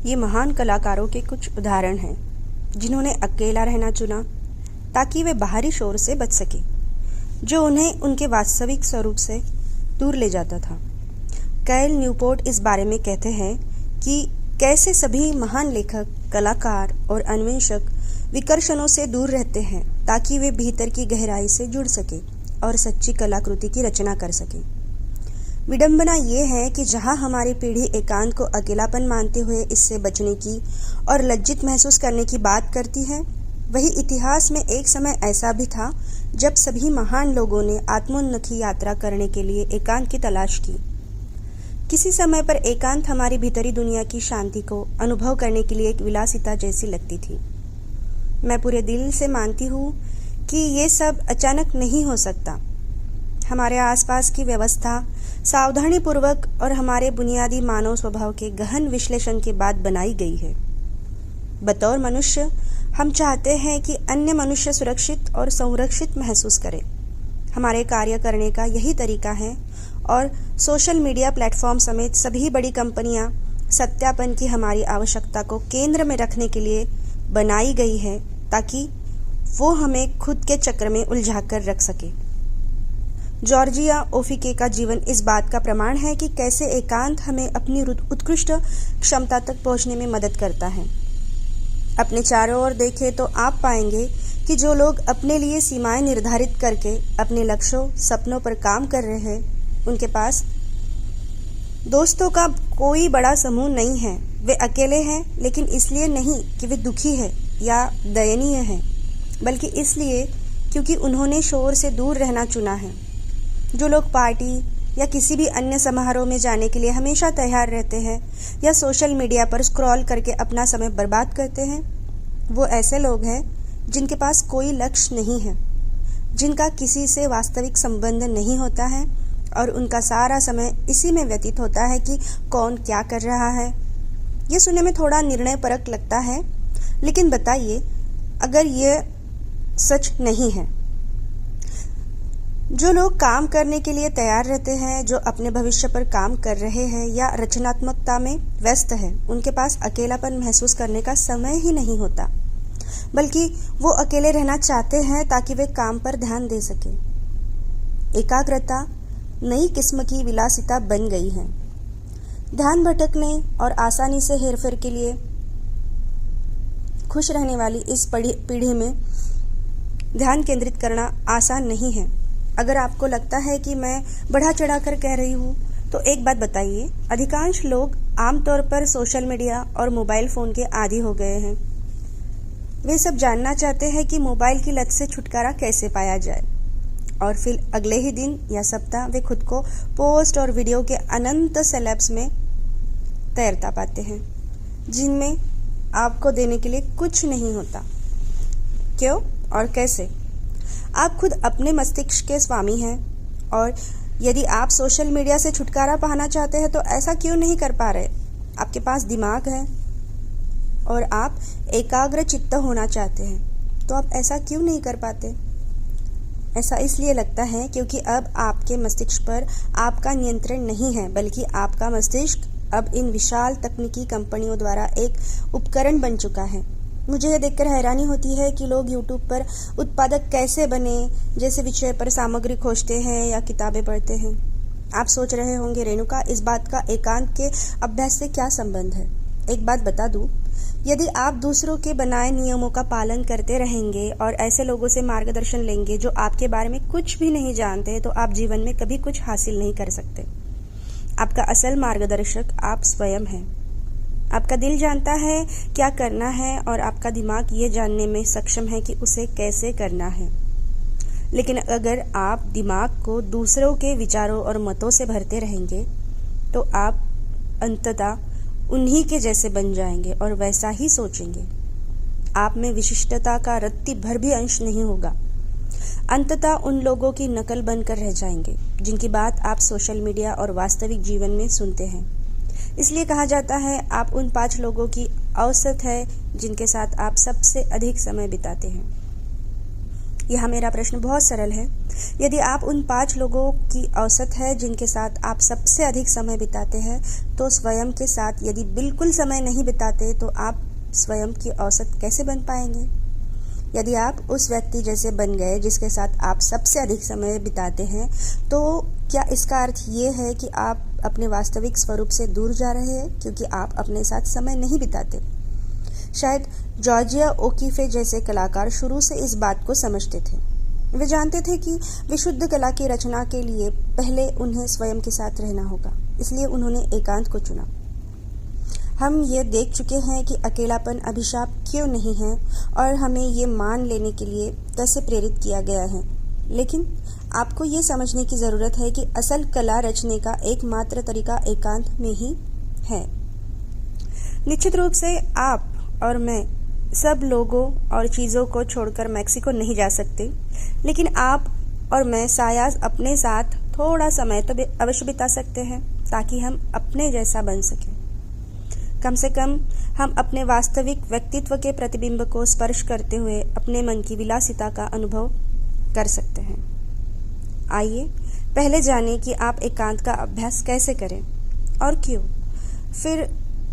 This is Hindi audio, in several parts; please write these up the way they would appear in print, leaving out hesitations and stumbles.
ये महान कलाकारों के कुछ उदाहरण हैं जिन्होंने अकेला रहना चुना ताकि वे बाहरी शोर से बच सके जो उन्हें उनके वास्तविक स्वरूप से दूर ले जाता था। कैल न्यूपोर्ट इस बारे में कहते हैं कि कैसे सभी महान लेखक, कलाकार और अन्वेषक विकर्षणों से दूर रहते हैं ताकि वे भीतर की गहराई से जुड़ सके और सच्ची कलाकृति की रचना कर सके। विडंबना ये है कि जहाँ हमारी पीढ़ी एकांत को अकेलापन मानते हुए इससे बचने की और लज्जित महसूस करने की बात करती है, वही इतिहास में एक समय ऐसा भी था जब सभी महान लोगों ने आत्मोन्मुखी यात्रा करने के लिए एकांत की तलाश की। किसी समय पर एकांत हमारी भीतरी दुनिया की शांति को अनुभव करने के लिए एक विलासिता जैसी लगती थी। मैं पूरे दिल से मानती हूँ कि ये सब अचानक नहीं हो सकता। हमारे आसपास की व्यवस्था सावधानीपूर्वक और हमारे बुनियादी मानव स्वभाव के गहन विश्लेषण के बाद बनाई गई है। बतौर मनुष्य हम चाहते हैं कि अन्य मनुष्य सुरक्षित और संरक्षित महसूस करें। हमारे कार्य करने का यही तरीका है और सोशल मीडिया प्लेटफॉर्म समेत सभी बड़ी कंपनियां सत्यापन की हमारी आवश्यकता को केंद्र में रखने के लिए बनाई गई है ताकि वो हमें खुद के चक्र में उलझाकर रख सके। जॉर्जिया ओफिके का जीवन इस बात का प्रमाण है कि कैसे एकांत हमें अपनी उत्कृष्ट क्षमता तक पहुंचने में मदद करता है। अपने चारों ओर देखें तो आप पाएंगे कि जो लोग अपने लिए सीमाएं निर्धारित करके अपने लक्ष्यों, सपनों पर काम कर रहे हैं, उनके पास दोस्तों का कोई बड़ा समूह नहीं है। वे अकेले हैं, लेकिन इसलिए नहीं कि वे दुखी हैं या दयनीय हैं, बल्कि इसलिए क्योंकि उन्होंने शोर से दूर रहना चुना है। जो लोग पार्टी या किसी भी अन्य समारोह में जाने के लिए हमेशा तैयार रहते हैं या सोशल मीडिया पर स्क्रॉल करके अपना समय बर्बाद करते हैं, वो ऐसे लोग हैं जिनके पास कोई लक्ष्य नहीं है, जिनका किसी से वास्तविक संबंध नहीं होता है और उनका सारा समय इसी में व्यतीत होता है कि कौन क्या कर रहा है। ये सुनने में थोड़ा निर्णय परक लगता है, लेकिन बताइए अगर ये सच नहीं है। जो लोग काम करने के लिए तैयार रहते हैं, जो अपने भविष्य पर काम कर रहे हैं या रचनात्मकता में व्यस्त हैं, उनके पास अकेलापन महसूस करने का समय ही नहीं होता, बल्कि वो अकेले रहना चाहते हैं ताकि वे काम पर ध्यान दे सके। एकाग्रता नई किस्म की विलासिता बन गई है। ध्यान भटकने और आसानी से हेरफेर के लिए खुश रहने वाली इस पीढ़ी में ध्यान केंद्रित करना आसान नहीं है। अगर आपको लगता है कि मैं बढ़ा चढ़ा कर कह रही हूँ, तो एक बात बताइए, अधिकांश लोग आमतौर पर सोशल मीडिया और मोबाइल फ़ोन के आदी हो गए हैं। वे सब जानना चाहते हैं कि मोबाइल की लत से छुटकारा कैसे पाया जाए, और फिर अगले ही दिन या सप्ताह वे खुद को पोस्ट और वीडियो के अनंत सेलेब्स में तैरता पाते हैं, जिनमें आपको देने के लिए कुछ नहीं होता। क्यों और कैसे? आप खुद अपने मस्तिष्क के स्वामी हैं, और यदि आप सोशल मीडिया से छुटकारा पाना चाहते हैं तो ऐसा क्यों नहीं कर पा रहे? आपके पास दिमाग है और आप एकाग्र चित्त होना चाहते हैं, तो आप ऐसा क्यों नहीं कर पाते? ऐसा इसलिए लगता है क्योंकि अब आपके मस्तिष्क पर आपका नियंत्रण नहीं है, बल्कि आपका मस्तिष्क अब इन विशाल तकनीकी कंपनियों द्वारा एक उपकरण बन चुका है। मुझे यह देखकर हैरानी होती है कि लोग YouTube पर उत्पादक कैसे बने जैसे विषय पर सामग्री खोजते हैं या किताबें पढ़ते हैं। आप सोच रहे होंगे, रेणुका, इस बात का एकांत के अभ्यास से क्या संबंध है? एक बात बता दूं, यदि आप दूसरों के बनाए नियमों का पालन करते रहेंगे और ऐसे लोगों से मार्गदर्शन लेंगे जो आपके बारे में कुछ भी नहीं जानते, तो आप जीवन में कभी कुछ हासिल नहीं कर सकते। आपका असल मार्गदर्शक आप स्वयं हैं। आपका दिल जानता है क्या करना है और आपका दिमाग ये जानने में सक्षम है कि उसे कैसे करना है। लेकिन अगर आप दिमाग को दूसरों के विचारों और मतों से भरते रहेंगे, तो आप अंततः उन्हीं के जैसे बन जाएंगे और वैसा ही सोचेंगे। आप में विशिष्टता का रत्ती भर भी अंश नहीं होगा। अंततः उन लोगों की नकल बनकर रह जाएंगे जिनकी बात आप सोशल मीडिया और वास्तविक जीवन में सुनते हैं। इसलिए कहा जाता है आप उन 5 लोगों की औसत है जिनके साथ आप सबसे अधिक समय बिताते हैं। यह मेरा प्रश्न बहुत सरल है। यदि आप उन 5 लोगों की औसत है जिनके साथ आप सबसे अधिक समय बिताते हैं, तो स्वयं के साथ यदि बिल्कुल समय नहीं बिताते तो आप स्वयं की औसत कैसे बन पाएंगे? यदि आप उस व्यक्ति जैसे बन गए जिसके साथ आप सबसे अधिक समय बिताते हैं, तो क्या इसका अर्थ ये है कि आप अपने वास्तविक स्वरूप से दूर जा रहे हैं क्योंकि आप अपने साथ समय नहीं बिताते? शायद जॉर्जिया ओकीफे जैसे कलाकार शुरू से इस बात को समझते थे। वे जानते थे कि विशुद्ध कला की रचना के लिए पहले उन्हें स्वयं के साथ रहना होगा, इसलिए उन्होंने एकांत को चुना। हम ये देख चुके हैं कि अकेलापन अभिशाप क्यों नहीं है और हमें ये मान लेने के लिए कैसे प्रेरित किया गया है। लेकिन आपको ये समझने की ज़रूरत है कि असल कला रचने का एकमात्र तरीका एकांत में ही है। निश्चित रूप से आप और मैं सब लोगों और चीज़ों को छोड़कर मैक्सिको नहीं जा सकते, लेकिन आप और मैं शायद अपने साथ थोड़ा समय तो अवश्य बिता सकते हैं ताकि हम अपने जैसा बन सकें। कम से कम हम अपने वास्तविक व्यक्तित्व के प्रतिबिंब को स्पर्श करते हुए अपने मन की विलासिता का अनुभव कर सकते हैं। आइए पहले जानें कि आप एकांत का अभ्यास कैसे करें और क्यों। फिर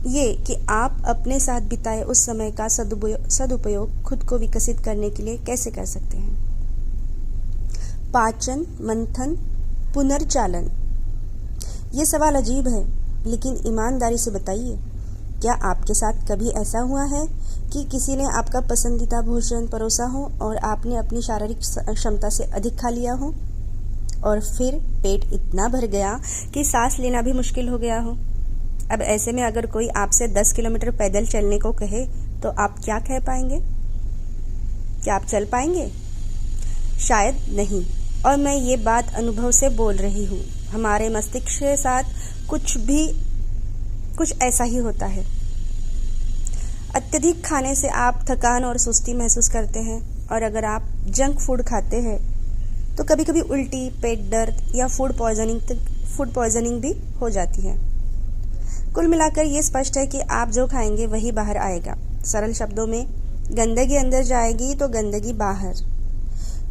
ये कि आप अपने साथ बिताए उस समय का सदुपयोग खुद को विकसित करने के लिए कैसे कर सकते हैं। पाचन, मंथन, पुनर्चालन। ये सवाल अजीब है, लेकिन ईमानदारी से बताइए, क्या आपके साथ कभी ऐसा हुआ है कि किसी ने आपका पसंदीदा भोजन परोसा हो और आपने अपनी शारीरिक क्षमता से अधिक खा लिया हो और फिर पेट इतना भर गया कि सांस लेना भी मुश्किल हो गया हो? अब ऐसे में अगर कोई आपसे 10 किलोमीटर पैदल चलने को कहे तो आप क्या कह पाएंगे? क्या आप चल पाएंगे? शायद नहीं। और मैं ये बात अनुभव से बोल रही हूँ। हमारे मस्तिष्क के साथ कुछ ऐसा ही होता है। अत्यधिक खाने से आप थकान और सुस्ती महसूस करते हैं, और अगर आप जंक फूड खाते हैं तो कभी कभी उल्टी, पेट दर्द या फूड पॉइजनिंग भी हो जाती है। कुल मिलाकर ये स्पष्ट है कि आप जो खाएंगे वही बाहर आएगा। सरल शब्दों में, गंदगी अंदर जाएगी तो गंदगी बाहर।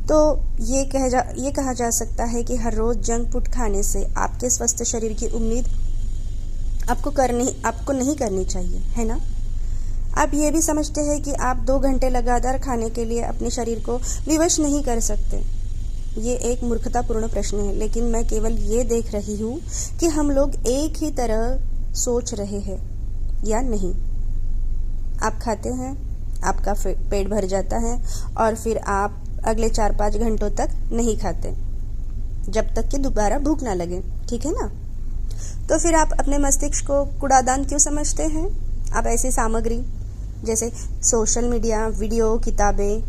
तो ये कहा जा सकता है कि हर रोज जंक फूड खाने से आपके स्वस्थ शरीर की उम्मीद आपको नहीं करनी चाहिए, है ना? आप ये भी समझते हैं कि आप 2 घंटे लगातार खाने के लिए अपने शरीर को विवश नहीं कर सकते। ये एक मूर्खतापूर्ण प्रश्न है, लेकिन मैं केवल ये देख रही हूँ कि हम लोग एक ही तरह सोच रहे हैं या नहीं। आप खाते हैं, आपका पेट भर जाता है और फिर आप अगले 4-5 घंटों तक नहीं खाते जब तक कि दोबारा भूख ना लगे, ठीक है ना? तो फिर आप अपने मस्तिष्क को कूड़ादान क्यों समझते हैं? आप ऐसी सामग्री जैसे सोशल मीडिया, वीडियो, किताबें,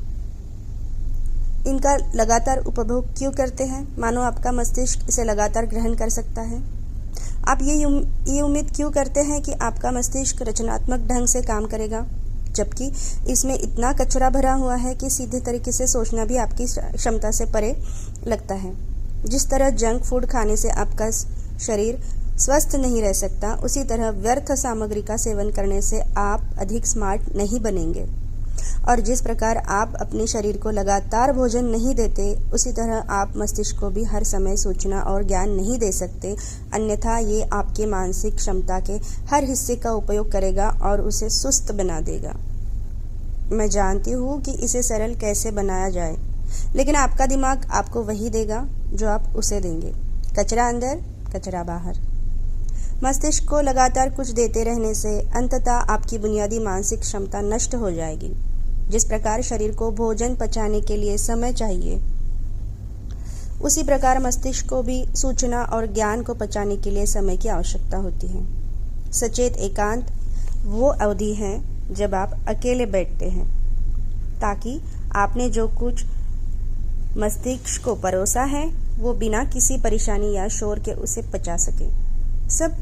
इनका लगातार उपभोग क्यों करते हैं, मानो आपका मस्तिष्क इसे लगातार ग्रहण कर सकता है? आप ये उम्मीद क्यों करते हैं कि आपका मस्तिष्क रचनात्मक ढंग से काम करेगा, जबकि इसमें इतना कचरा भरा हुआ है कि सीधे तरीके से सोचना भी आपकी क्षमता से परे लगता है? जिस तरह जंक फूड खाने से आपका शरीर स्वस्थ नहीं रह सकता, उसी तरह व्यर्थ सामग्री का सेवन करने से आप अधिक स्मार्ट नहीं बनेंगे। और जिस प्रकार आप अपने शरीर को लगातार भोजन नहीं देते, उसी तरह आप मस्तिष्क को भी हर समय सूचना और ज्ञान नहीं दे सकते, अन्यथा ये आपके मानसिक क्षमता के हर हिस्से का उपयोग करेगा और उसे सुस्त बना देगा। मैं जानती हूँ कि इसे सरल कैसे बनाया जाए, लेकिन आपका दिमाग आपको वही देगा जो आप उसे देंगे। कचरा अंदर, कचरा बाहर। मस्तिष्क को लगातार कुछ देते रहने से अंततः आपकी बुनियादी मानसिक क्षमता नष्ट हो जाएगी। जिस प्रकार शरीर को भोजन पचाने के लिए समय चाहिए, उसी प्रकार मस्तिष्क को भी सूचना और ज्ञान को पचाने के लिए समय की आवश्यकता होती है। सचेत एकांत वो अवधि है जब आप अकेले बैठते हैं, ताकि आपने जो कुछ मस्तिष्क को परोसा है वो बिना किसी परेशानी या शोर के उसे पचा सके। सब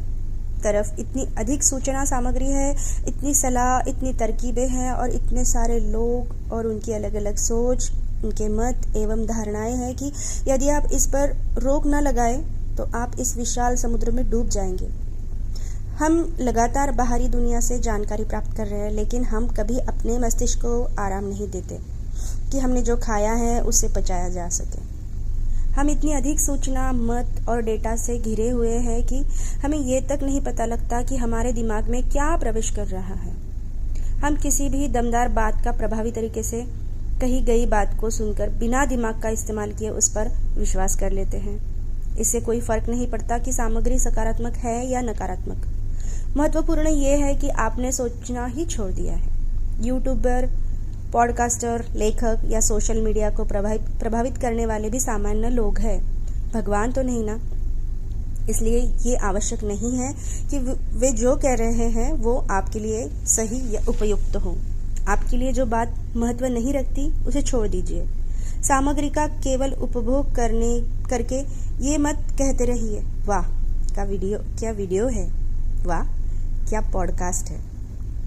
तरफ इतनी अधिक सूचना सामग्री है, इतनी सलाह, इतनी तरकीबें हैं और इतने सारे लोग और उनकी अलग अलग सोच, उनके मत एवं धारणाएं हैं कि यदि आप इस पर रोक न लगाए तो आप इस विशाल समुद्र में डूब जाएंगे। हम लगातार बाहरी दुनिया से जानकारी प्राप्त कर रहे हैं, लेकिन हम कभी अपने मस्तिष्क को आराम नहीं देते। कि हमने जो खाया है उसे पचाया जा सके। हम इतनी अधिक सूचना, मत और डेटा से घिरे हुए हैं कि हमें ये तक नहीं पता लगता कि हमारे दिमाग में क्या प्रवेश कर रहा है। हम किसी भी दमदार बात का प्रभावी तरीके से कही गई बात को सुनकर बिना दिमाग का इस्तेमाल किए उस पर विश्वास कर लेते हैं। इससे कोई फर्क नहीं पड़ता कि सामग्री सकारात्मक है या नकारात्मक। महत्वपूर्ण ये है कि आपने सोचना ही छोड़ दिया है। यूट्यूबर, पॉडकास्टर, लेखक या सोशल मीडिया को प्रभावित करने वाले भी सामान्य लोग हैं, भगवान तो नहीं ना। इसलिए ये आवश्यक नहीं है कि वे जो कह रहे हैं वो आपके लिए सही या उपयुक्त हो। आपके लिए जो बात महत्व नहीं रखती उसे छोड़ दीजिए। सामग्री का केवल उपभोग करके ये मत कहते रहिए, वाह क्या वीडियो है, वाह क्या पॉडकास्ट है।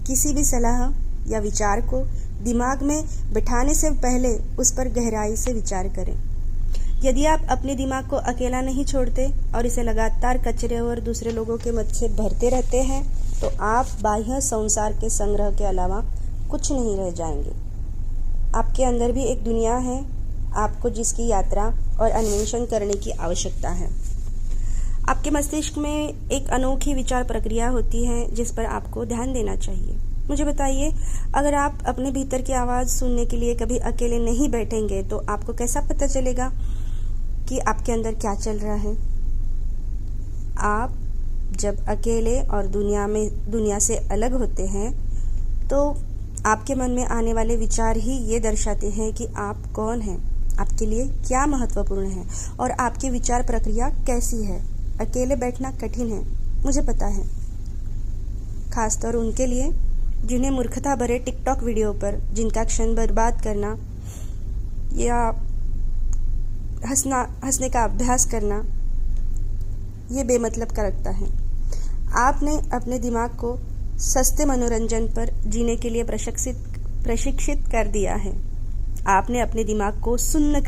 किसी भी सलाह या विचार को दिमाग में बिठाने से पहले उस पर गहराई से विचार करें। यदि आप अपने दिमाग को अकेला नहीं छोड़ते और इसे लगातार कचरे और दूसरे लोगों के मत से भरते रहते हैं तो आप बाह्य संसार के संग्रह के अलावा कुछ नहीं रह जाएंगे। आपके अंदर भी एक दुनिया है, आपको जिसकी यात्रा और अन्वेषण करने की आवश्यकता है। आपके मस्तिष्क में एक अनोखी विचार प्रक्रिया होती है जिस पर आपको ध्यान देना चाहिए। मुझे बताइए, अगर आप अपने भीतर की आवाज़ सुनने के लिए कभी अकेले नहीं बैठेंगे तो आपको कैसा पता चलेगा कि आपके अंदर क्या चल रहा है? आप जब अकेले और दुनिया से अलग होते हैं तो आपके मन में आने वाले विचार ही ये दर्शाते हैं कि आप कौन हैं, आपके लिए क्या महत्वपूर्ण है और आपकी विचार प्रक्रिया कैसी है। अकेले बैठना कठिन है, मुझे पता है, खासतौर उनके लिए जिन्हें मूर्खता भरे टिकटॉक वीडियो पर जिनका क्षण बर्बाद करना या हंसने का अभ्यास करना ये बेमतलब का लगता है। आपने अपने दिमाग को सस्ते मनोरंजन पर जीने के लिए प्रशिक्षित कर दिया है। आपने अपने दिमाग को सुन्न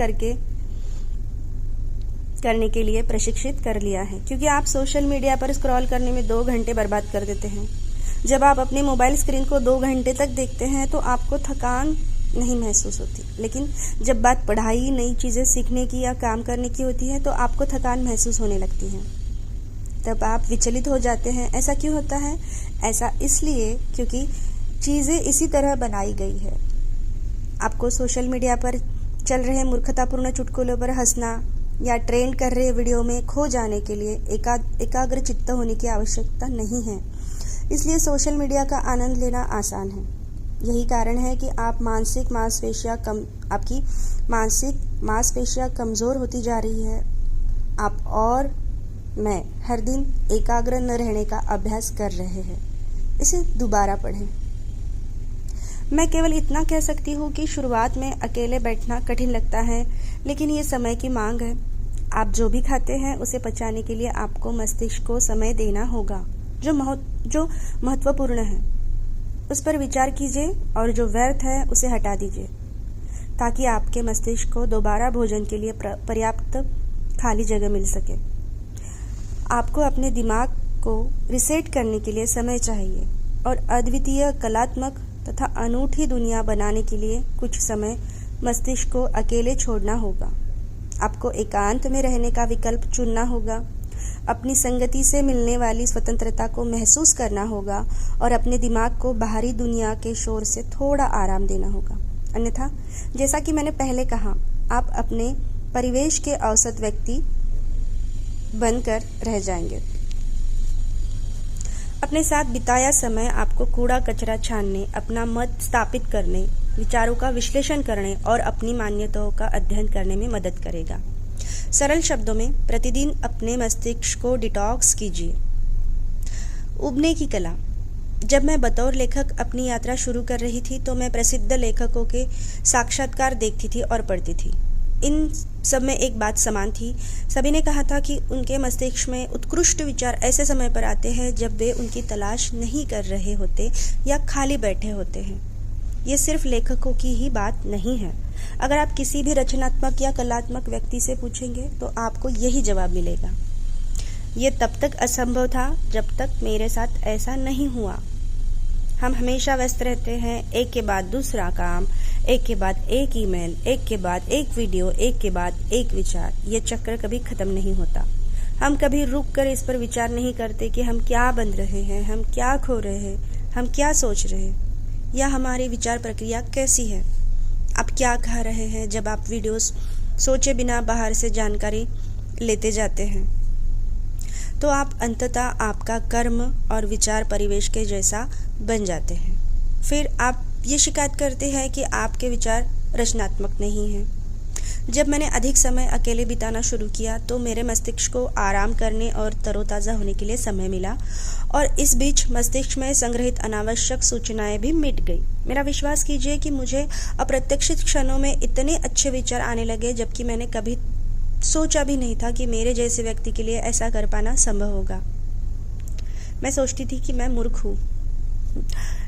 करने के लिए प्रशिक्षित कर लिया है, क्योंकि आप सोशल मीडिया पर स्क्रॉल करने में 2 घंटे बर्बाद कर देते हैं। जब आप अपने मोबाइल स्क्रीन को 2 घंटे तक देखते हैं तो आपको थकान नहीं महसूस होती, लेकिन जब बात पढ़ाई, नई चीज़ें सीखने की या काम करने की होती है तो आपको थकान महसूस होने लगती है। तब आप विचलित हो जाते हैं। ऐसा क्यों होता है? ऐसा इसलिए क्योंकि चीज़ें इसी तरह बनाई गई है। आपको सोशल मीडिया पर चल रहे मूर्खतापूर्ण चुटकुलों पर हंसना या ट्रेंड कर रहे वीडियो में खो जाने के लिए एकाग्र चित्त होने की आवश्यकता नहीं है। इसलिए सोशल मीडिया का आनंद लेना आसान है। यही कारण है कि आपकी मानसिक मांसपेशियां कमज़ोर होती जा रही है। आप और मैं हर दिन एकाग्र न रहने का अभ्यास कर रहे हैं। इसे दोबारा पढ़ें। मैं केवल इतना कह सकती हूँ कि शुरुआत में अकेले बैठना कठिन लगता है, लेकिन ये समय की मांग है। आप जो भी खाते हैं उसे पचाने के लिए आपको मस्तिष्क को समय देना होगा। जो महत्वपूर्ण है उस पर विचार कीजिए और जो व्यर्थ है उसे हटा दीजिए, ताकि आपके मस्तिष्क को दोबारा भोजन के लिए पर्याप्त खाली जगह मिल सके। आपको अपने दिमाग को रिसेट करने के लिए समय चाहिए और अद्वितीय, कलात्मक तथा अनूठी दुनिया बनाने के लिए कुछ समय मस्तिष्क को अकेले छोड़ना होगा। आपको एकांत में रहने का विकल्प चुनना होगा, अपनी संगति से मिलने वाली स्वतंत्रता को महसूस करना होगा और अपने दिमाग को बाहरी दुनिया के शोर से थोड़ा आराम देना होगा। अन्यथा, जैसा कि मैंने पहले कहा, आप अपने परिवेश के औसत व्यक्ति बनकर रह जाएंगे। अपने साथ बिताया समय आपको कूड़ा कचरा छानने, अपना मत स्थापित करने, विचारों का विश्लेषण करने और अपनी मान्यताओं का अध्ययन करने में मदद करेगा। सरल शब्दों में, प्रतिदिन अपने मस्तिष्क को डिटॉक्स कीजिए। उबने की कला। जब मैं बतौर लेखक अपनी यात्रा शुरू कर रही थी तो मैं प्रसिद्ध लेखकों के साक्षात्कार देखती थी और पढ़ती थी। इन सब में एक बात समान थी। सभी ने कहा था कि उनके मस्तिष्क में उत्कृष्ट विचार ऐसे समय पर आते हैं जब वे उनकी तलाश नहीं कर रहे होते या खाली बैठे होते हैं। ये सिर्फ लेखकों की ही बात नहीं है। अगर आप किसी भी रचनात्मक या कलात्मक व्यक्ति से पूछेंगे तो आपको यही जवाब मिलेगा। ये तब तक असंभव था जब तक मेरे साथ ऐसा नहीं हुआ। हम हमेशा व्यस्त रहते हैं, एक के बाद दूसरा काम, एक के बाद एक ईमेल, एक के बाद एक वीडियो, एक के बाद एक विचार। ये चक्र कभी खत्म नहीं होता। हम कभी रुक कर इस पर विचार नहीं करते कि हम क्या बन रहे हैं, हम क्या खो रहे हैं, हम क्या सोच रहे हैं, या हमारी विचार प्रक्रिया कैसी है। आप क्या कह रहे हैं जब आप वीडियोस सोचे बिना बाहर से जानकारी लेते जाते हैं, तो आप अंततः आपका कर्म और विचार परिवेश के जैसा बन जाते हैं। फिर आप ये शिकायत करते हैं कि आपके विचार रचनात्मक नहीं हैं। जब मैंने अधिक समय अकेले बिताना शुरू किया तो मेरे मस्तिष्क को आराम करने और तरोताज़ा होने के लिए समय मिला, और इस बीच मस्तिष्क में संग्रहित अनावश्यक सूचनाएं भी मिट गई। मेरा विश्वास कीजिए कि मुझे अप्रत्याशित क्षणों में इतने अच्छे विचार आने लगे, जबकि मैंने कभी सोचा भी नहीं था कि मेरे जैसे व्यक्ति के लिए ऐसा कर पाना संभव होगा। मैं सोचती थी कि मैं मूर्ख हूँ।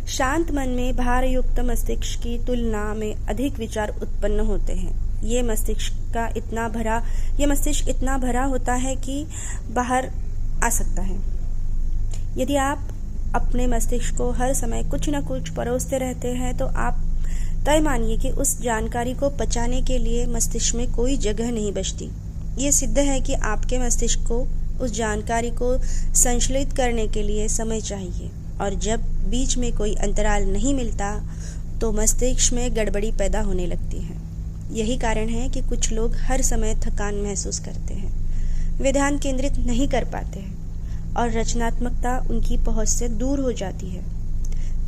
शांत मन में भारयुक्त मस्तिष्क की तुलना में अधिक विचार उत्पन्न होते हैं। ये मस्तिष्क इतना भरा होता है कि बाहर आ सकता है। यदि आप अपने मस्तिष्क को हर समय कुछ न कुछ परोसते रहते हैं तो आप तय मानिए कि उस जानकारी को पचाने के लिए मस्तिष्क में कोई जगह नहीं बचती। ये सिद्ध है कि आपके मस्तिष्क को उस जानकारी को संश्लेषित करने के लिए समय चाहिए, और जब बीच में कोई अंतराल नहीं मिलता तो मस्तिष्क में गड़बड़ी पैदा होने लगती है। यही कारण है कि कुछ लोग हर समय थकान महसूस करते हैं, वे ध्यान केंद्रित नहीं कर पाते हैं और रचनात्मकता उनकी पहुंच से दूर हो जाती है।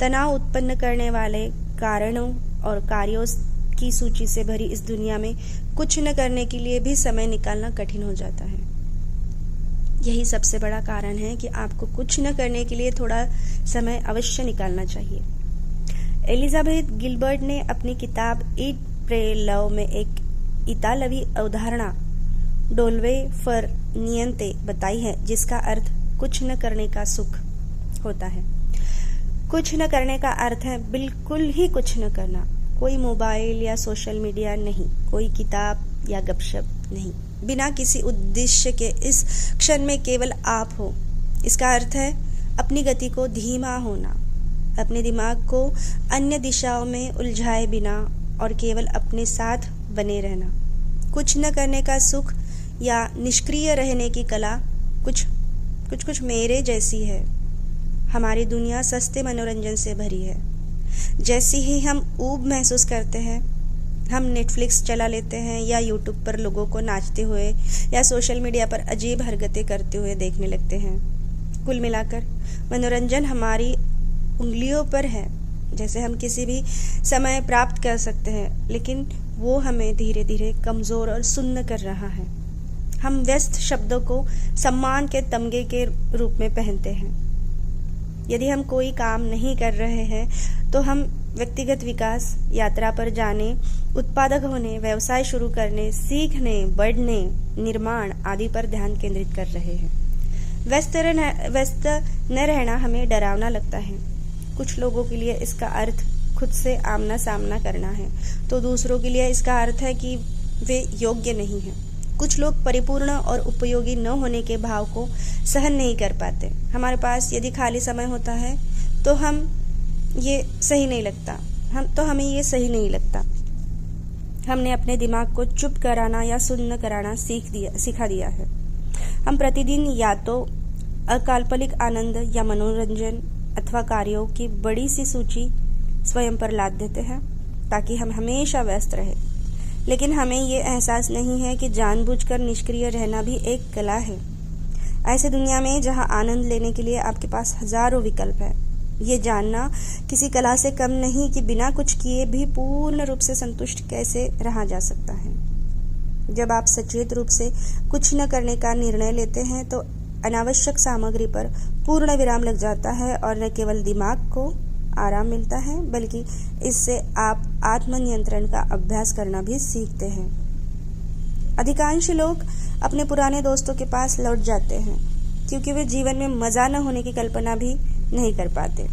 तनाव उत्पन्न करने वाले कारणों और कार्यों की सूची से भरी इस दुनिया में कुछ न करने के लिए भी समय निकालना कठिन हो जाता है। यही सबसे बड़ा कारण है कि आपको कुछ न करने के लिए थोड़ा समय अवश्य निकालना चाहिए। एलिजाबेथ गिलबर्ट ने अपनी किताब ईट प्रे लव में एक इतालवी अवधारणा डोल्वे फर नियंते बताई है, जिसका अर्थ कुछ न करने का सुख होता है। कुछ न करने का अर्थ है बिल्कुल ही कुछ न करना। कोई मोबाइल या सोशल मीडिया नहीं, कोई किताब या गपशप नहीं, बिना किसी उद्देश्य के इस क्षण में केवल आप हो। इसका अर्थ है अपनी गति को धीमा होना, अपने दिमाग को अन्य दिशाओं में उलझाए बिना और केवल अपने साथ बने रहना। कुछ न करने का सुख या निष्क्रिय रहने की कला कुछ मेरे जैसी है। हमारी दुनिया सस्ते मनोरंजन से भरी है। जैसे ही हम ऊब महसूस करते हैं, हम नेटफ्लिक्स चला लेते हैं या यूट्यूब पर लोगों को नाचते हुए या सोशल मीडिया पर अजीब हरकतें करते हुए देखने लगते हैं। कुल मिलाकर मनोरंजन हमारी उंगलियों पर है। जैसे हम किसी भी समय प्राप्त कर सकते हैं, लेकिन वो हमें धीरे धीरे कमज़ोर और सुन्न कर रहा है। हम व्यस्त शब्दों को सम्मान के तमगे के रूप में पहनते हैं। यदि हम कोई काम नहीं कर रहे हैं तो हम व्यक्तिगत विकास यात्रा पर जाने, उत्पादक होने, व्यवसाय शुरू करने, सीखने, बढ़ने, निर्माण आदि पर ध्यान केंद्रित कर रहे हैं। व्यस्त न रहना हमें डरावना लगता है। कुछ लोगों के लिए इसका अर्थ खुद से आमना सामना करना है, तो दूसरों के लिए इसका अर्थ है कि वे योग्य नहीं हैं। कुछ लोग परिपूर्ण और उपयोगी न होने के भाव को सहन नहीं कर पाते। हमारे पास यदि खाली समय होता है तो हमें ये सही नहीं लगता। हमने अपने दिमाग को चुप कराना या सुन्न कराना सिखा दिया है। हम प्रतिदिन या तो अकाल्पनिक आनंद या मनोरंजन अथवा कार्यों की बड़ी सी सूची स्वयं पर लाद देते हैं ताकि हम हमेशा व्यस्त रहें। लेकिन हमें ये एहसास नहीं है कि जानबूझकर निष्क्रिय रहना भी एक कला है। ऐसे दुनिया में जहां आनंद लेने के लिए आपके पास हजारों विकल्प है, ये जानना किसी कला से कम नहीं कि बिना कुछ किए भी पूर्ण रूप से संतुष्ट कैसे रहा जा सकता है। जब आप सचेत रूप से कुछ न करने का निर्णय लेते हैं तो अनावश्यक सामग्री पर पूर्ण विराम लग जाता है और न केवल दिमाग को आराम मिलता है, बल्कि इससे आप आत्मनियंत्रण का अभ्यास करना भी सीखते हैं। अधिकांश लोग अपने पुराने दोस्तों के पास लौट जाते हैं क्योंकि वे जीवन में मजा न होने की कल्पना भी नहीं कर पाते।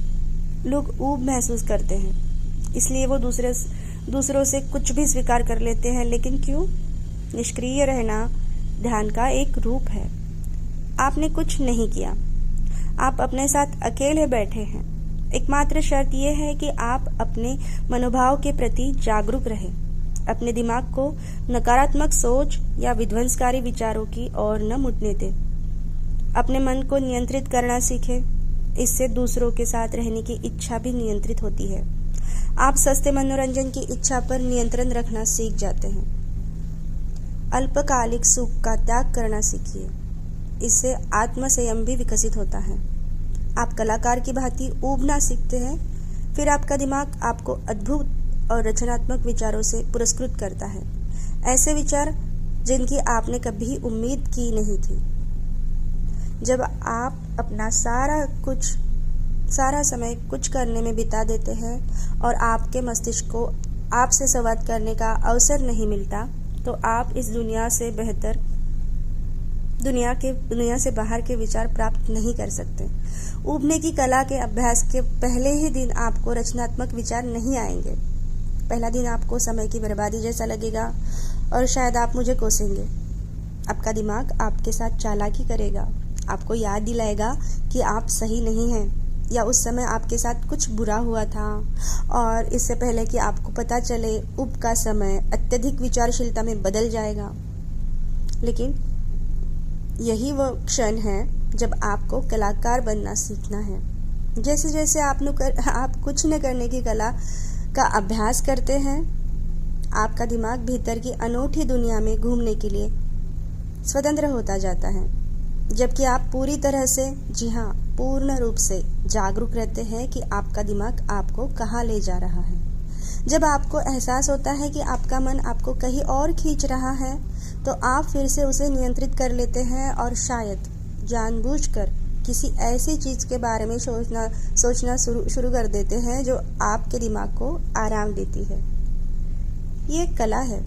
लोग ऊब महसूस करते हैं, इसलिए वो दूसरों से कुछ भी स्वीकार कर लेते हैं। लेकिन क्यों? निष्क्रिय रहना ध्यान का एक रूप है। आपने कुछ नहीं किया, आप अपने साथ अकेले बैठे हैं। एकमात्र शर्त यह है कि आप अपने मनोभाव के प्रति जागरूक रहें, अपने दिमाग को नकारात्मक सोच या विध्वंसकारी विचारों की ओर न मुड़ने दें। अपने मन को नियंत्रित करना सीखें, इससे दूसरों के साथ रहने की इच्छा भी नियंत्रित होती है। आप सस्ते मनोरंजन की इच्छा पर नियंत्रण रखना सीख जाते हैं। अल्पकालिक सुख का त्याग करना सीखिए, इससे आत्म संयम भी विकसित होता है। आप कलाकार की भांति ऊबना सीखते हैं, फिर आपका दिमाग आपको अद्भुत और रचनात्मक विचारों से पुरस्कृत करता है, ऐसे विचार जिनकी आपने कभी उम्मीद की नहीं थी। जब आप अपना सारा समय कुछ करने में बिता देते हैं और आपके मस्तिष्क को आपसे संवाद करने का अवसर नहीं मिलता, तो आप इस दुनिया से बाहर के विचार प्राप्त नहीं कर सकते। ऊबने की कला के अभ्यास के पहले ही दिन आपको रचनात्मक विचार नहीं आएंगे। पहला दिन आपको समय की बर्बादी जैसा लगेगा और शायद आप मुझे कोसेंगे। आपका दिमाग आपके साथ चालाकी करेगा, आपको याद दिलाएगा कि आप सही नहीं हैं, या उस समय आपके साथ कुछ बुरा हुआ था, और इससे पहले कि आपको पता चले ऊब का समय अत्यधिक विचारशीलता में बदल जाएगा। लेकिन यही वो क्षण है जब आपको कलाकार बनना सीखना है। जैसे जैसे आप कुछ न करने की कला का अभ्यास करते हैं, आपका दिमाग भीतर की अनूठी दुनिया में घूमने के लिए स्वतंत्र होता जाता है, जबकि आप पूरी तरह से, जी हाँ, पूर्ण रूप से जागरूक रहते हैं कि आपका दिमाग आपको कहाँ ले जा रहा है। जब आपको एहसास होता है कि आपका मन आपको कहीं और खींच रहा है, तो आप फिर से उसे नियंत्रित कर लेते हैं और शायद जानबूझकर किसी ऐसी चीज़ के बारे में सोचना शुरू कर देते हैं जो आपके दिमाग को आराम देती है। ये कला है,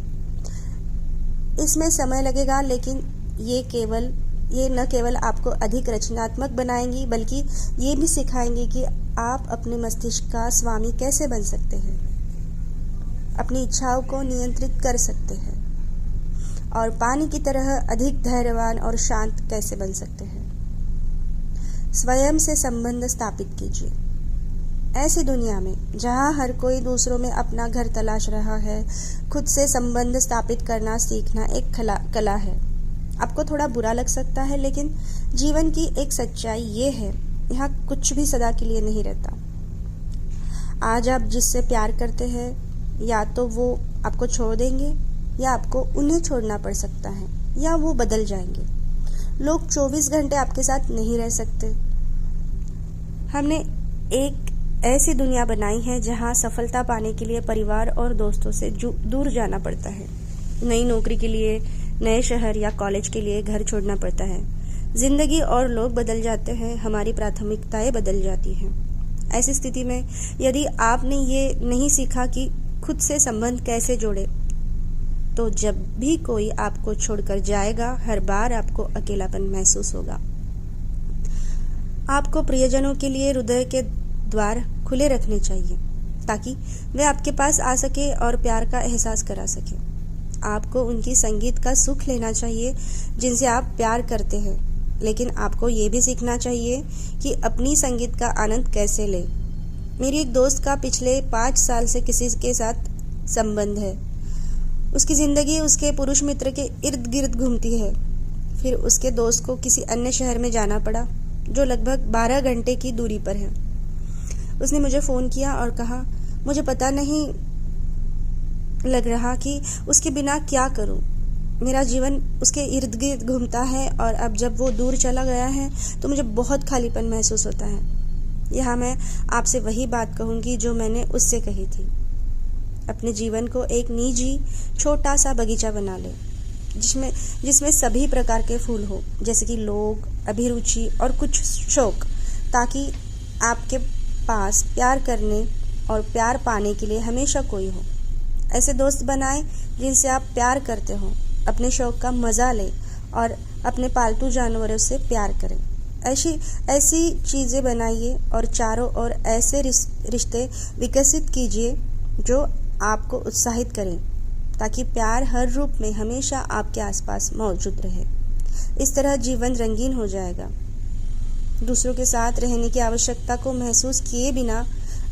इसमें समय लगेगा, लेकिन ये न केवल आपको अधिक रचनात्मक बनाएंगी, बल्कि ये भी सिखाएंगी कि आप अपने मस्तिष्क का स्वामी कैसे बन सकते हैं, अपनी इच्छाओं को नियंत्रित कर सकते हैं, और पानी की तरह अधिक धैर्यवान और शांत कैसे बन सकते हैं। स्वयं से संबंध स्थापित कीजिए। ऐसी दुनिया में जहाँ हर कोई दूसरों में अपना घर तलाश रहा है, खुद से संबंध स्थापित करना सीखना एक कला है। आपको थोड़ा बुरा लग सकता है, लेकिन जीवन की एक सच्चाई ये है, यहाँ कुछ भी सदा के लिए नहीं रहता। आज आप जिससे प्यार करते हैं, या तो वो आपको छोड़ देंगे, या आपको उन्हें छोड़ना पड़ सकता है, या वो बदल जाएंगे। लोग 24 घंटे आपके साथ नहीं रह सकते। हमने एक ऐसी दुनिया बनाई है जहाँ सफलता पाने के लिए परिवार और दोस्तों से दूर जाना पड़ता है। नई नौकरी के लिए नए शहर या कॉलेज के लिए घर छोड़ना पड़ता है। जिंदगी और लोग बदल जाते हैं, हमारी प्राथमिकताएं बदल जाती हैं। ऐसी स्थिति में यदि आपने ये नहीं सीखा कि खुद से संबंध कैसे जोड़े, तो जब भी कोई आपको छोड़कर जाएगा, हर बार आपको अकेलापन महसूस होगा। आपको प्रियजनों के लिए हृदय के द्वार खुले रखने चाहिए, ताकि वे आपके पास आ सके और प्यार का एहसास करा सके। आपको उनकी संगीत का सुख लेना चाहिए जिनसे आप प्यार करते हैं, लेकिन आपको ये भी सीखना चाहिए कि अपनी संगीत का आनंद कैसे ले। मेरी एक दोस्त का पिछले 5 साल से किसी के साथ संबंध है। उसकी ज़िंदगी उसके पुरुष मित्र के इर्द गिर्द घूमती है। फिर उसके दोस्त को किसी अन्य शहर में जाना पड़ा, जो लगभग 12 घंटे की दूरी पर है। उसने मुझे फ़ोन किया और कहा, मुझे पता नहीं लग रहा कि उसके बिना क्या करूं। मेरा जीवन उसके इर्द गिर्द घूमता है, और अब जब वो दूर चला गया है तो मुझे बहुत खालीपन महसूस होता है। यहाँ मैं आपसे वही बात कहूँगी जो मैंने उससे कही थी। अपने जीवन को एक निजी छोटा सा बगीचा बना ले, जिसमें सभी प्रकार के फूल हो, जैसे कि लोग, अभिरुचि और कुछ शौक, ताकि आपके पास प्यार करने और प्यार पाने के लिए हमेशा कोई हो। ऐसे दोस्त बनाएं जिनसे आप प्यार करते हो, अपने शौक का मज़ा लें और अपने पालतू जानवरों से प्यार करें। ऐसी चीज़ें बनाइए और चारों ओर ऐसे रिश्ते विकसित कीजिए जो आपको उत्साहित करें, ताकि प्यार हर रूप में हमेशा आपके आसपास मौजूद रहे। इस तरह जीवन रंगीन हो जाएगा। दूसरों के साथ रहने की आवश्यकता को महसूस किए बिना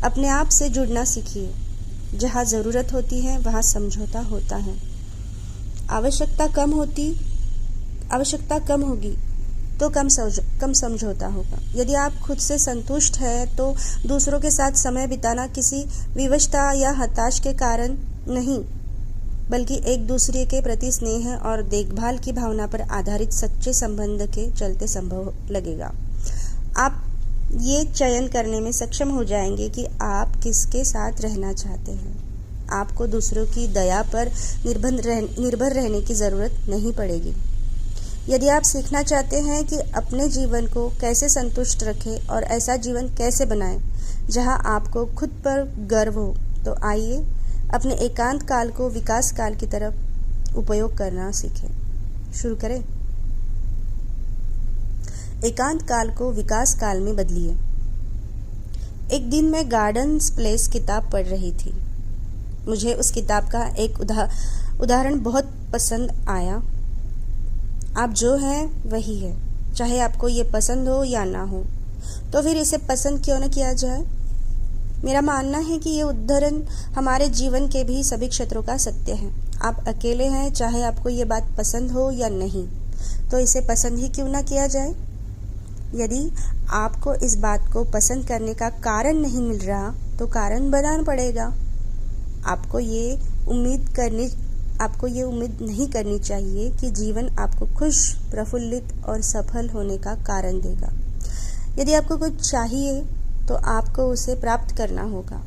अपने आप से जुड़ना सीखिए। जहाँ ज़रूरत होती है वहाँ समझौता होता है। आवश्यकता कम होगी तो कम समझौता होगा। यदि आप खुद से संतुष्ट हैं तो दूसरों के साथ समय बिताना किसी विवशता या हताश के कारण नहीं, बल्कि एक दूसरे के प्रति स्नेह और देखभाल की भावना पर आधारित सच्चे संबंध के चलते संभव लगेगा। आप ये चयन करने में सक्षम हो जाएंगे कि आप किसके साथ रहना चाहते हैं। आपको दूसरों की दया पर निर्भर रहने की ज़रूरत नहीं पड़ेगी। यदि आप सीखना चाहते हैं कि अपने जीवन को कैसे संतुष्ट रखें और ऐसा जीवन कैसे बनाएं जहां आपको खुद पर गर्व हो, तो आइए अपने एकांत काल को विकास काल की तरफ उपयोग करना सीखें। शुरू करें। एकांत काल को विकास काल में बदलिए। एक दिन मैं गार्डन्स प्लेस किताब पढ़ रही थी। मुझे उस किताब का एक उदाहरण बहुत पसंद आया। आप जो हैं वही है, चाहे आपको ये पसंद हो या ना हो, तो फिर इसे पसंद क्यों न किया जाए। मेरा मानना है कि ये उदाहरण हमारे जीवन के भी सभी क्षेत्रों का सत्य है। आप अकेले हैं, चाहे आपको ये बात पसंद हो या नहीं, तो इसे पसंद ही क्यों ना किया जाए। यदि आपको इस बात को पसंद करने का कारण नहीं मिल रहा तो कारण बनाना पड़ेगा। आपको ये उम्मीद नहीं करनी चाहिए कि जीवन आपको खुश, प्रफुल्लित और सफल होने का कारण देगा। यदि आपको कुछ चाहिए तो आपको उसे प्राप्त करना होगा।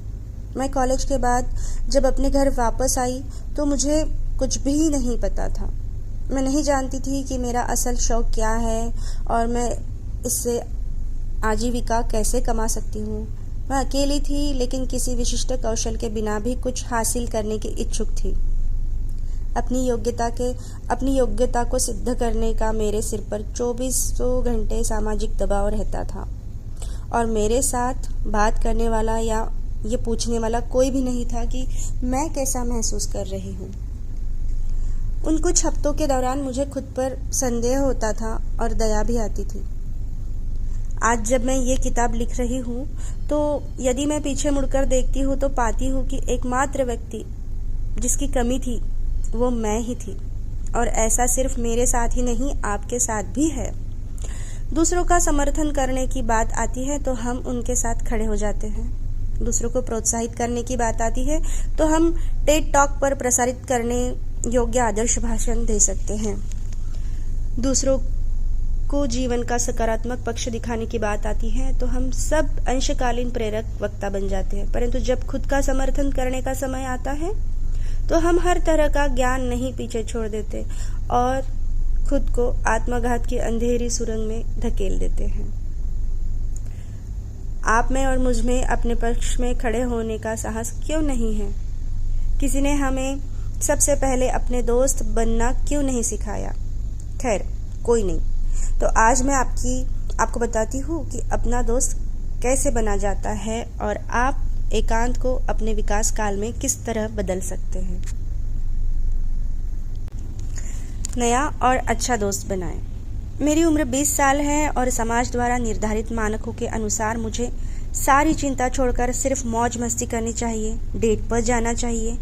मैं कॉलेज के बाद जब अपने घर वापस आई तो मुझे कुछ भी नहीं पता था। मैं नहीं जानती थी कि मेरा असल शौक क्या है और मैं इससे आजीविका कैसे कमा सकती हूँ। मैं अकेली थी, लेकिन किसी विशिष्ट कौशल के बिना भी कुछ हासिल करने की इच्छुक थी। अपनी योग्यता को सिद्ध करने का मेरे सिर पर 24 घंटे सामाजिक दबाव रहता था और मेरे साथ बात करने वाला या ये पूछने वाला कोई भी नहीं था कि मैं कैसा महसूस कर रही हूँ। उन कुछ हफ्तों के दौरान मुझे खुद पर संदेह होता था और दया भी आती थी। आज जब मैं ये किताब लिख रही हूँ तो यदि मैं पीछे मुड़कर देखती हूँ तो पाती हूँ कि एकमात्र व्यक्ति जिसकी कमी थी वो मैं ही थी, और ऐसा सिर्फ मेरे साथ ही नहीं, आपके साथ भी है। दूसरों का समर्थन करने की बात आती है तो हम उनके साथ खड़े हो जाते हैं। दूसरों को प्रोत्साहित करने की बात आती है तो हम टेड टॉक पर प्रसारित करने योग्य आदर्श भाषण दे सकते हैं। दूसरों को जीवन का सकारात्मक पक्ष दिखाने की बात आती है तो हम सब अंशकालीन प्रेरक वक्ता बन जाते हैं। परंतु जब खुद का समर्थन करने का समय आता है तो हम हर तरह का ज्ञान नहीं पीछे छोड़ देते और खुद को आत्मघात की अंधेरी सुरंग में धकेल देते हैं। आप में और मुझ में अपने पक्ष में खड़े होने का साहस क्यों नहीं है? किसी ने हमें सबसे पहले अपने दोस्त बनना क्यों नहीं सिखाया? खैर, कोई नहीं। तो आज मैं आपको बताती हूँ कि अपना दोस्त कैसे बना जाता है और आप एकांत को अपने विकास काल में किस तरह बदल सकते हैं। नया और अच्छा दोस्त बनाएं। मेरी उम्र 20 साल है और समाज द्वारा निर्धारित मानकों के अनुसार मुझे सारी चिंता छोड़कर सिर्फ मौज मस्ती करनी चाहिए, डेट पर जाना चाहिए,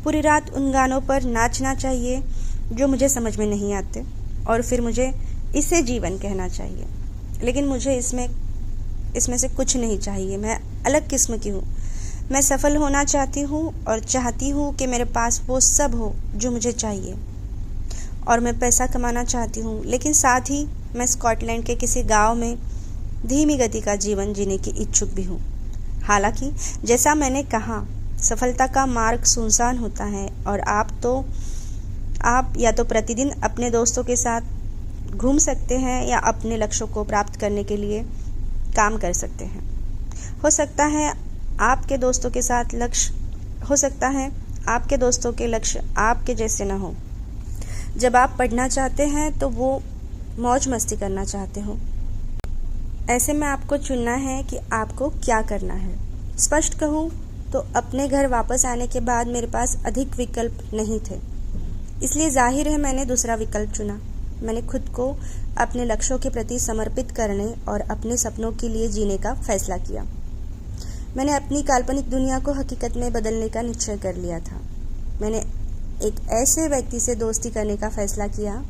पूरी रात उन गानों पर नाचना चाहिए जो मुझे समझ में नहीं आते, और फिर मुझे इसे जीवन कहना चाहिए। लेकिन मुझे इसमें से कुछ नहीं चाहिए। मैं अलग किस्म की हूँ। मैं सफल होना चाहती हूँ और चाहती हूँ कि मेरे पास वो सब हो जो मुझे चाहिए, और मैं पैसा कमाना चाहती हूँ, लेकिन साथ ही मैं स्कॉटलैंड के किसी गांव में धीमी गति का जीवन जीने की इच्छुक भी हूँ। हालांकि जैसा मैंने कहा, सफलता का मार्ग सुनसान होता है और आप या तो प्रतिदिन अपने दोस्तों के साथ घूम सकते हैं या अपने लक्ष्यों को प्राप्त करने के लिए काम कर सकते हैं। हो सकता है आपके दोस्तों के लक्ष्य आपके जैसे न हो। जब आप पढ़ना चाहते हैं तो वो मौज मस्ती करना चाहते हो। ऐसे में आपको चुनना है कि आपको क्या करना है। स्पष्ट कहूँ तो अपने घर वापस आने के बाद मेरे पास अधिक विकल्प नहीं थे, इसलिए जाहिर है मैंने दूसरा विकल्प चुना। मैंने खुद को अपने लक्ष्यों के प्रति समर्पित करने और अपने सपनों के लिए जीने का फैसला किया। मैंने अपनी काल्पनिक दुनिया को हकीकत में बदलने का निश्चय कर लिया था। मैंने एक ऐसे व्यक्ति से दोस्ती करने का फैसला किया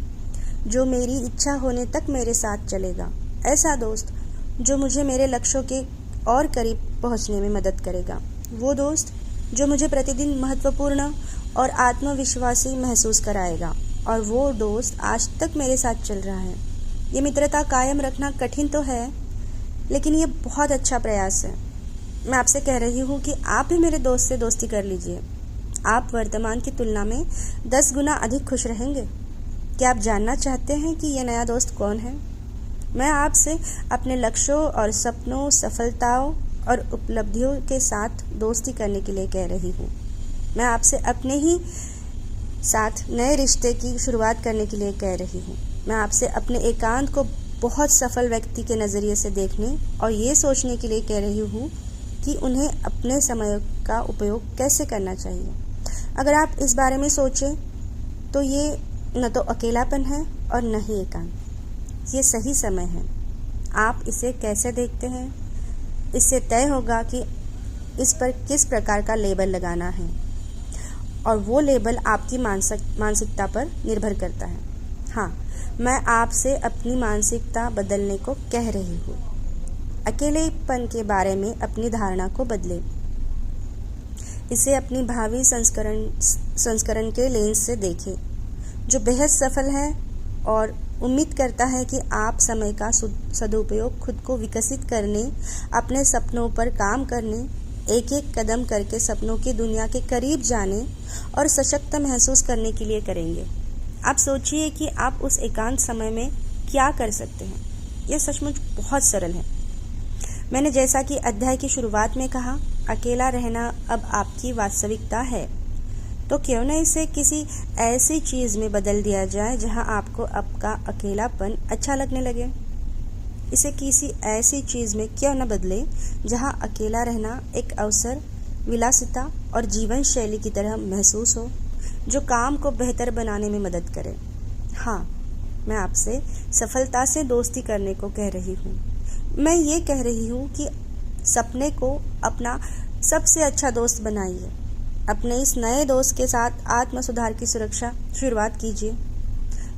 जो मेरी इच्छा होने तक मेरे साथ चलेगा। ऐसा दोस्त जो मुझे मेरे लक्ष्यों के और करीब पहुंचने में मदद करेगा। वो दोस्त जो मुझे प्रतिदिन महत्वपूर्ण और आत्मविश्वासी महसूस कराएगा। और वो दोस्त आज तक मेरे साथ चल रहा है। ये मित्रता कायम रखना कठिन तो है, लेकिन ये बहुत अच्छा प्रयास है। मैं आपसे कह रही हूँ कि आप भी मेरे दोस्त से दोस्ती कर लीजिए। आप वर्तमान की तुलना में 10 गुना अधिक खुश रहेंगे। क्या आप जानना चाहते हैं कि ये नया दोस्त कौन है? मैं आपसे अपने लक्ष्यों और सपनों, सफलताओं और उपलब्धियों के साथ दोस्ती करने के लिए कह रही हूँ। मैं आपसे अपने ही साथ नए रिश्ते की शुरुआत करने के लिए कह रही हूँ। मैं आपसे अपने एकांत को बहुत सफल व्यक्ति के नज़रिए से देखने और ये सोचने के लिए कह रही हूँ कि उन्हें अपने समय का उपयोग कैसे करना चाहिए। अगर आप इस बारे में सोचें तो ये न तो अकेलापन है और न ही एकांत। ये सही समय है। आप इसे कैसे देखते हैं, इससे तय होगा कि इस पर किस प्रकार का लेबल लगाना है, और वो लेबल आपकी मानसिकता पर निर्भर करता है। हाँ, मैं आपसे अपनी मानसिकता बदलने को कह रही हूँ। अकेलेपन के बारे में अपनी धारणा को बदलें। इसे अपनी भावी संस्करण के लेंस से देखें, जो बेहद सफल है और उम्मीद करता है कि आप समय का सदुपयोग खुद को विकसित करने, अपने सपनों पर काम करने, एक एक कदम करके सपनों की दुनिया के करीब जाने और सशक्त महसूस करने के लिए करेंगे। आप सोचिए कि आप उस एकांत समय में क्या कर सकते हैं। यह सचमुच बहुत सरल है। मैंने जैसा कि अध्याय की शुरुआत में कहा, अकेला रहना अब आपकी वास्तविकता है। तो क्यों न इसे किसी ऐसी चीज़ में बदल दिया जाए जहां आपको आपका अकेलापन अच्छा लगने लगे। इसे किसी ऐसी चीज़ में क्यों न बदले जहां अकेला रहना एक अवसर, विलासिता और जीवन शैली की तरह महसूस हो, जो काम को बेहतर बनाने में मदद करे। हाँ, मैं आपसे सफलता से दोस्ती करने को कह रही हूँ। मैं ये कह रही हूँ कि सपने को अपना सबसे अच्छा दोस्त बनाइए। अपने इस नए दोस्त के साथ आत्म सुधार की शुरुआत कीजिए।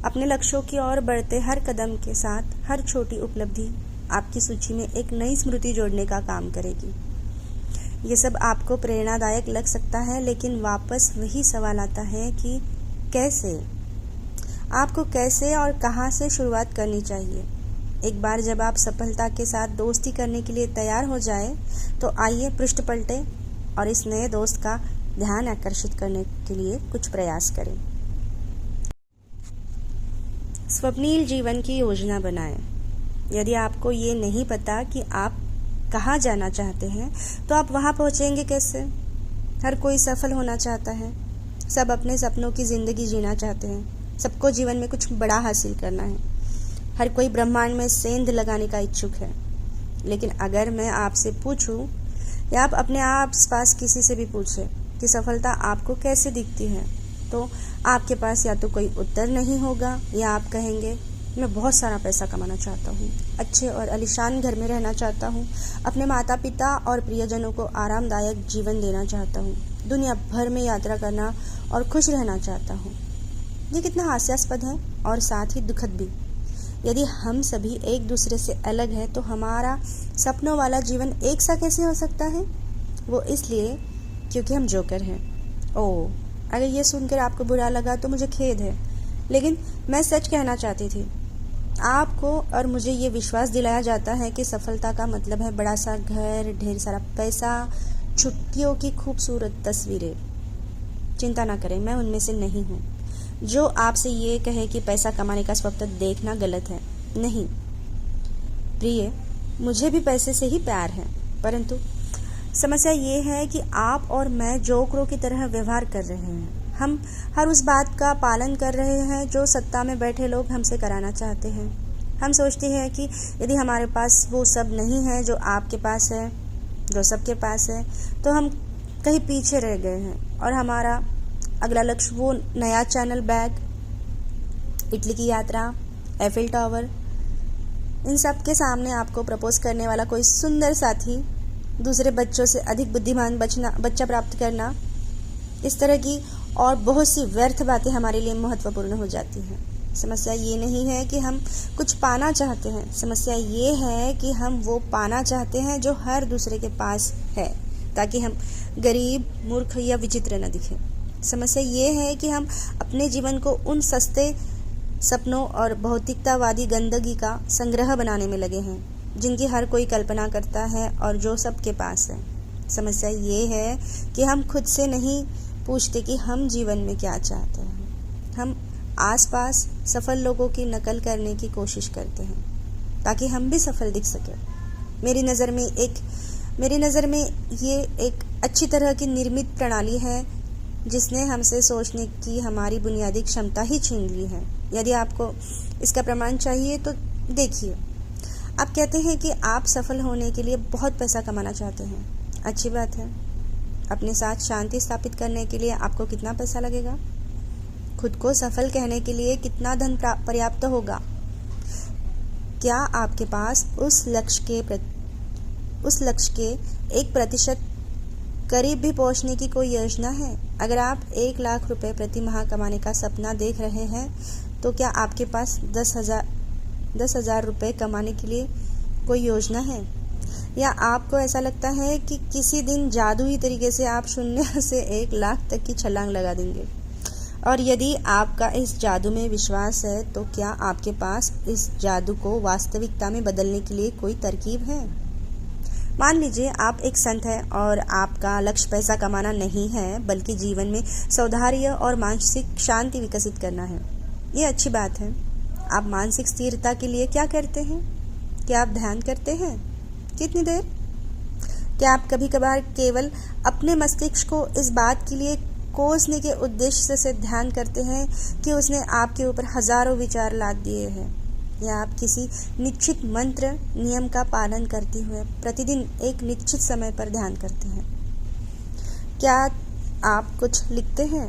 अपने लक्ष्यों की ओर बढ़ते हर कदम के साथ हर छोटी उपलब्धि आपकी सूची में एक नई स्मृति जोड़ने का काम करेगी। ये सब आपको प्रेरणादायक लग सकता है, लेकिन वापस वही सवाल आता है कि कैसे? आपको कैसे और कहाँ से शुरुआत करनी चाहिए? एक बार जब आप सफलता के साथ दोस्ती करने के लिए तैयार हो जाए, तो आइए पृष्ठ पलटे और इस नए दोस्त का ध्यान आकर्षित करने के लिए कुछ प्रयास करें। स्वप्निल जीवन की योजना बनाएं। यदि आपको ये नहीं पता कि आप कहाँ जाना चाहते हैं, तो आप वहाँ पहुँचेंगे कैसे? हर कोई सफल होना चाहता है। सब अपने सपनों की ज़िंदगी जीना चाहते हैं। सबको जीवन में कुछ बड़ा हासिल करना है। हर कोई ब्रह्मांड में सेंध लगाने का इच्छुक है। लेकिन अगर मैं आपसे पूछूं, या आप अपने आस-पास किसी से भी पूछें कि सफलता आपको कैसे दिखती है, तो आपके पास या तो कोई उत्तर नहीं होगा, या आप कहेंगे मैं बहुत सारा पैसा कमाना चाहता हूँ, अच्छे और आलीशान घर में रहना चाहता हूँ, अपने माता पिता और प्रियजनों को आरामदायक जीवन देना चाहता हूँ, दुनिया भर में यात्रा करना और खुश रहना चाहता हूँ। ये कितना हास्यास्पद है और साथ ही दुखद भी। यदि हम सभी एक दूसरे से अलग हैं, तो हमारा सपनों वाला जीवन एक सा कैसे हो सकता है? वो इसलिए क्योंकि हम जोकर हैं। ओह, अगर ये सुनकर आपको बुरा लगा तो मुझे खेद है, लेकिन मैं सच कहना चाहती थी। आपको और मुझे ये विश्वास दिलाया जाता है कि सफलता का मतलब है बड़ा सा घर, ढेर सारा पैसा, छुट्टियों की खूबसूरत तस्वीरें। चिंता ना करें, मैं उनमें से नहीं हूँ जो आपसे ये कहे कि पैसा कमाने का स्वप्न देखना गलत है। नहीं प्रिय, मुझे भी पैसे से ही प्यार है, परंतु समस्या ये है कि आप और मैं जोकरों की तरह व्यवहार कर रहे हैं। हम हर उस बात का पालन कर रहे हैं जो सत्ता में बैठे लोग हमसे कराना चाहते हैं। हम सोचते हैं कि यदि हमारे पास वो सब नहीं है जो आपके पास है, जो सबके पास है, तो हम कहीं पीछे रह गए हैं और हमारा अगला लक्ष्य वो नया चैनल बैग इटली की यात्रा, एफिल टावर, इन सब के सामने आपको प्रपोज करने वाला कोई सुंदर साथी, दूसरे बच्चों से अधिक बुद्धिमान बच्चा प्राप्त करना, इस तरह की और बहुत सी व्यर्थ बातें हमारे लिए महत्वपूर्ण हो जाती हैं। समस्या ये नहीं है कि हम कुछ पाना चाहते हैं, समस्या ये है कि हम वो पाना चाहते हैं जो हर दूसरे के पास है, ताकि हम गरीब, मूर्ख या विचित्र न दिखें। समस्या ये है कि हम अपने जीवन को उन सस्ते सपनों और भौतिकतावादी गंदगी का संग्रह बनाने में लगे हैं, जिनकी हर कोई कल्पना करता है और जो सबके पास है। समस्या ये है कि हम खुद से नहीं पूछते कि हम जीवन में क्या चाहते हैं। हम आसपास सफल लोगों की नकल करने की कोशिश करते हैं ताकि हम भी सफल दिख सके। मेरी नज़र में ये एक अच्छी तरह की निर्मित प्रणाली है जिसने हमसे सोचने की हमारी बुनियादी क्षमता ही छीन ली है। यदि आपको इसका प्रमाण चाहिए तो देखिए, आप कहते हैं कि आप सफल होने के लिए बहुत पैसा कमाना चाहते हैं। अच्छी बात है। अपने साथ शांति स्थापित करने के लिए आपको कितना पैसा लगेगा? खुद को सफल कहने के लिए कितना धन पर्याप्त होगा? क्या आपके पास उस लक्ष्य के 1% करीब भी पहुंचने की कोई योजना है? अगर आप 1 लाख रुपए प्रति माह कमाने का सपना देख रहे हैं तो क्या आपके पास 10,000 रुपये कमाने के लिए कोई योजना है? या आपको ऐसा लगता है कि किसी दिन जादुई तरीके से आप 0 से 1 लाख तक की छलांग लगा देंगे? और यदि आपका इस जादू में विश्वास है तो क्या आपके पास इस जादू को वास्तविकता में बदलने के लिए कोई तरकीब है? मान लीजिए आप एक संत हैं और आपका लक्ष्य पैसा कमाना नहीं है, बल्कि जीवन में सौहार्द और मानसिक शांति विकसित करना है। ये अच्छी बात है। आप मानसिक स्थिरता के लिए क्या करते हैं? क्या आप ध्यान करते हैं? कितनी देर? क्या आप कभी कभार केवल अपने मस्तिष्क को इस बात के लिए कोसने के उद्देश्य से ध्यान करते हैं कि उसने आपके ऊपर हजारों विचार लाद दिए हैं? या आप किसी निश्चित मंत्र नियम का पालन करते हुए प्रतिदिन एक निश्चित समय पर ध्यान करते हैं? क्या आप कुछ लिखते हैं?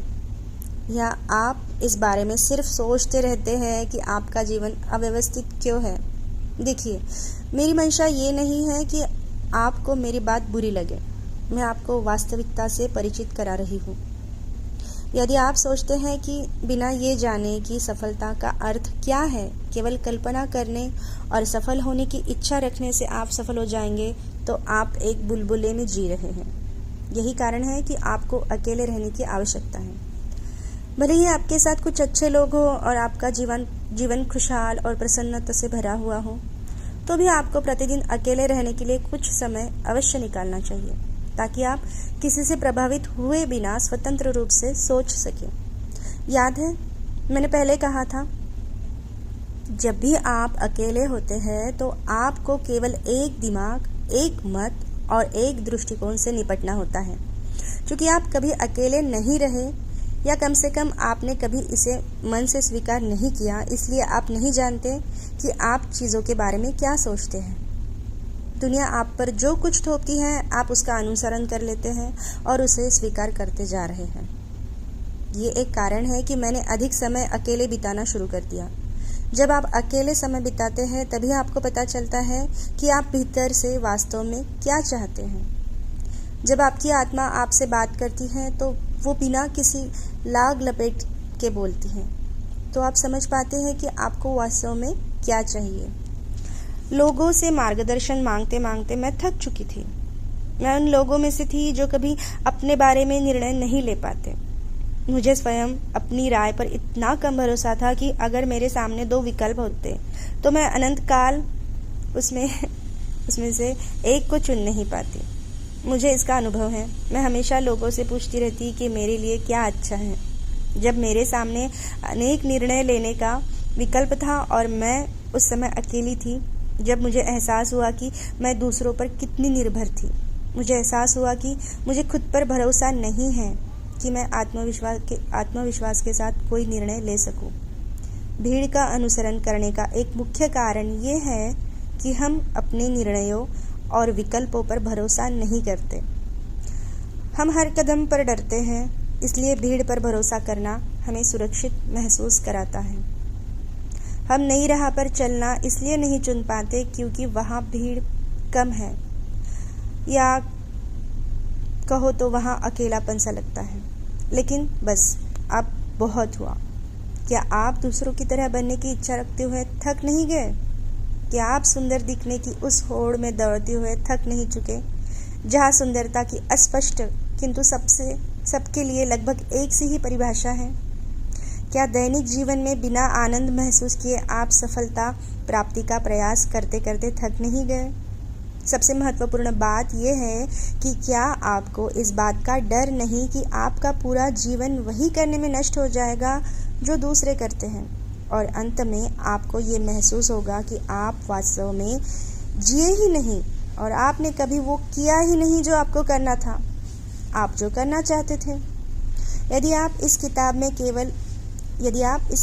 या आप इस बारे में सिर्फ सोचते रहते हैं कि आपका जीवन अव्यवस्थित क्यों है? देखिए, मेरी मंशा ये नहीं है कि आपको मेरी बात बुरी लगे। मैं आपको वास्तविकता से परिचित करा रही हूँ। यदि आप सोचते हैं कि बिना ये जाने कि सफलता का अर्थ क्या है, केवल कल्पना करने और सफल होने की इच्छा रखने से आप सफल हो जाएंगे, तो आप एक बुलबुले में जी रहे हैं। यही कारण है कि आपको अकेले रहने की आवश्यकता है। भले ही आपके साथ कुछ अच्छे लोग हो और आपका जीवन खुशहाल और प्रसन्नता से भरा हुआ हो, तो भी आपको प्रतिदिन अकेले रहने के लिए कुछ समय अवश्य निकालना चाहिए, ताकि आप किसी से प्रभावित हुए बिना स्वतंत्र रूप से सोच सकें। याद है, मैंने पहले कहा था, जब भी आप अकेले होते हैं तो आपको केवल एक दिमाग, एक मत और एक दृष्टिकोण से निपटना होता है। क्योंकि आप कभी अकेले नहीं रहे, या कम से कम आपने कभी इसे मन से स्वीकार नहीं किया, इसलिए आप नहीं जानते कि आप चीज़ों के बारे में क्या सोचते हैं। दुनिया आप पर जो कुछ थोपती है, आप उसका अनुसरण कर लेते हैं और उसे स्वीकार करते जा रहे हैं। ये एक कारण है कि मैंने अधिक समय अकेले बिताना शुरू कर दिया। जब आप अकेले समय बिताते हैं तभी आपको पता चलता है कि आप भीतर से वास्तव में क्या चाहते हैं। जब आपकी आत्मा आपसे बात करती है तो वो बिना किसी लाग लपेट के बोलती है, तो आप समझ पाते हैं कि आपको वास्तव में क्या चाहिए। लोगों से मार्गदर्शन मांगते मांगते मैं थक चुकी थी। मैं उन लोगों में से थी जो कभी अपने बारे में निर्णय नहीं ले पाते। मुझे स्वयं अपनी राय पर इतना कम भरोसा था कि अगर मेरे सामने 2 विकल्प होते तो मैं अनंत काल उसमें से एक को चुन नहीं पाती। मुझे इसका अनुभव है। मैं हमेशा लोगों से पूछती रहती कि मेरे लिए क्या अच्छा है। जब मेरे सामने अनेक निर्णय लेने का विकल्प था और मैं उस समय अकेली थी, जब मुझे एहसास हुआ कि मैं दूसरों पर कितनी निर्भर थी, मुझे एहसास हुआ कि मुझे खुद पर भरोसा नहीं है कि मैं आत्मविश्वास के साथ कोई निर्णय ले सकूं। भीड़ का अनुसरण करने का एक मुख्य कारण ये है कि हम अपने निर्णयों और विकल्पों पर भरोसा नहीं करते। हम हर कदम पर डरते हैं, इसलिए भीड़ पर भरोसा करना हमें सुरक्षित महसूस कराता है। हम नई राह पर चलना इसलिए नहीं चुन पाते क्योंकि वहाँ भीड़ कम है, या कहो तो वहाँ अकेलापन सा लगता है। लेकिन बस अब बहुत हुआ। क्या आप दूसरों की तरह बनने की इच्छा रखते हुए थक नहीं गए? क्या आप सुंदर दिखने की उस होड़ में दौड़ते हुए थक नहीं चुके, जहाँ सुंदरता की अस्पष्ट किंतु सबके लिए लगभग एक सी ही परिभाषा है? क्या दैनिक जीवन में बिना आनंद महसूस किए आप सफलता प्राप्ति का प्रयास करते करते थक नहीं गए? सबसे महत्वपूर्ण बात यह है कि क्या आपको इस बात का डर नहीं कि आपका पूरा जीवन वही करने में नष्ट हो जाएगा जो दूसरे करते हैं, और अंत में आपको ये महसूस होगा कि आप वास्तव में जिए ही नहीं और आपने कभी वो किया ही नहीं जो आपको करना था, आप जो करना चाहते थे। यदि आप इस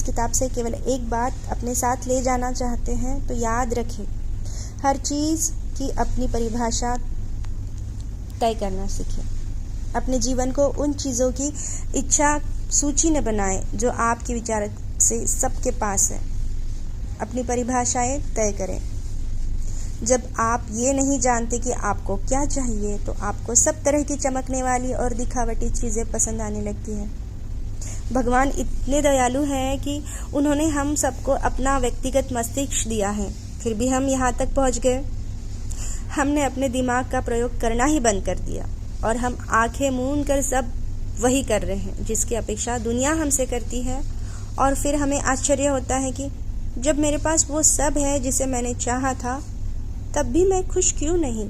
किताब से केवल एक बात अपने साथ ले जाना चाहते हैं तो याद रखें, हर चीज़ की अपनी परिभाषा तय करना सीखें। अपने जीवन को उन चीज़ों की इच्छा सूची न बनाएं जो आपके विचार से सबके पास है। अपनी परिभाषाएं तय करें। जब आप ये नहीं जानते कि आपको क्या चाहिए तो आपको सब तरह की चमकने वाली और दिखावटी चीज़ें पसंद आने लगती हैं। भगवान इतने दयालु हैं कि उन्होंने हम सबको अपना व्यक्तिगत मस्तिष्क दिया है, फिर भी हम यहाँ तक पहुँच गए। हमने अपने दिमाग का प्रयोग करना ही बंद कर दिया और हम आंखें मूंद कर सब वही कर रहे हैं जिसकी अपेक्षा दुनिया हमसे करती है, और फिर हमें आश्चर्य होता है कि जब मेरे पास वो सब है जिसे मैंने चाहा था, तब भी मैं खुश क्यों नहीं।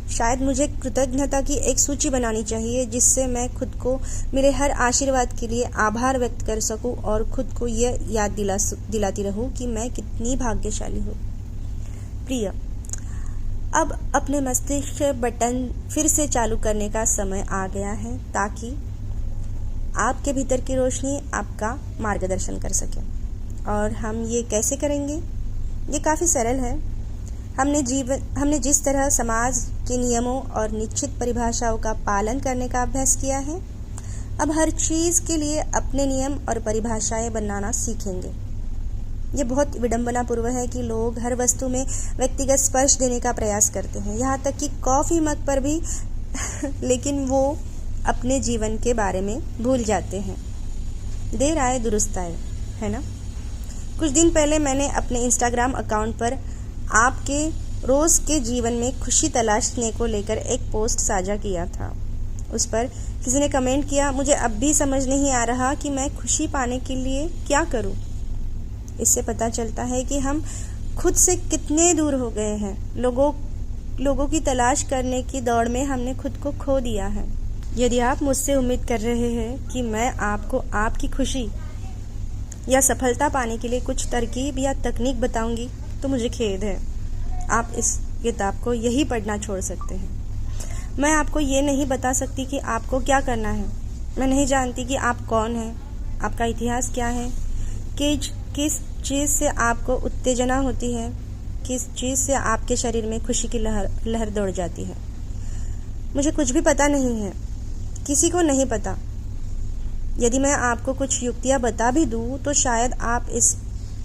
शायद मुझे कृतज्ञता की एक सूची बनानी चाहिए जिससे मैं खुद को मिले हर आशीर्वाद के लिए आभार व्यक्त कर सकूं और खुद को यह याद दिलाती रहूं कि मैं कितनी भाग्यशाली हूं। प्रिय, अब अपने मस्तिष्क बटन फिर से चालू करने का समय आ गया है ताकि आपके भीतर की रोशनी आपका मार्गदर्शन कर सके। और हम ये कैसे करेंगे? ये काफ़ी सरल है। हमने जिस तरह समाज के नियमों और निश्चित परिभाषाओं का पालन करने का अभ्यास किया है, अब हर चीज़ के लिए अपने नियम और परिभाषाएं बनाना सीखेंगे। ये बहुत विडंबनापूर्व है कि लोग हर वस्तु में व्यक्तिगत स्पर्श देने का प्रयास करते हैं, यहाँ तक कि कॉफ़ी मग पर भी लेकिन वो अपने जीवन के बारे में भूल जाते हैं। देर आए दुरुस्त आए, है ना? कुछ दिन पहले मैंने अपने इंस्टाग्राम अकाउंट पर आपके रोज़ के जीवन में खुशी तलाशने को लेकर एक पोस्ट साझा किया था। उस पर किसी ने कमेंट किया, मुझे अब भी समझ नहीं आ रहा कि मैं खुशी पाने के लिए क्या करूं। इससे पता चलता है कि हम खुद से कितने दूर हो गए हैं। लोगों की तलाश करने की दौड़ में हमने खुद को खो दिया है। यदि आप मुझसे उम्मीद कर रहे हैं कि मैं आपको आपकी खुशी या सफलता पाने के लिए कुछ तरकीब या तकनीक बताऊंगी तो मुझे खेद है। आप इस किताब को यही पढ़ना छोड़ सकते हैं। मैं आपको ये नहीं बता सकती कि आपको क्या करना है। मैं नहीं जानती कि आप कौन हैं, आपका इतिहास क्या है, किस चीज़ से आपको उत्तेजना होती है, किस चीज़ से आपके शरीर में खुशी की लहर दौड़ जाती है। मुझे कुछ भी पता नहीं है, किसी को नहीं पता। यदि मैं आपको कुछ युक्तियाँ बता भी दूँ तो शायद आप इस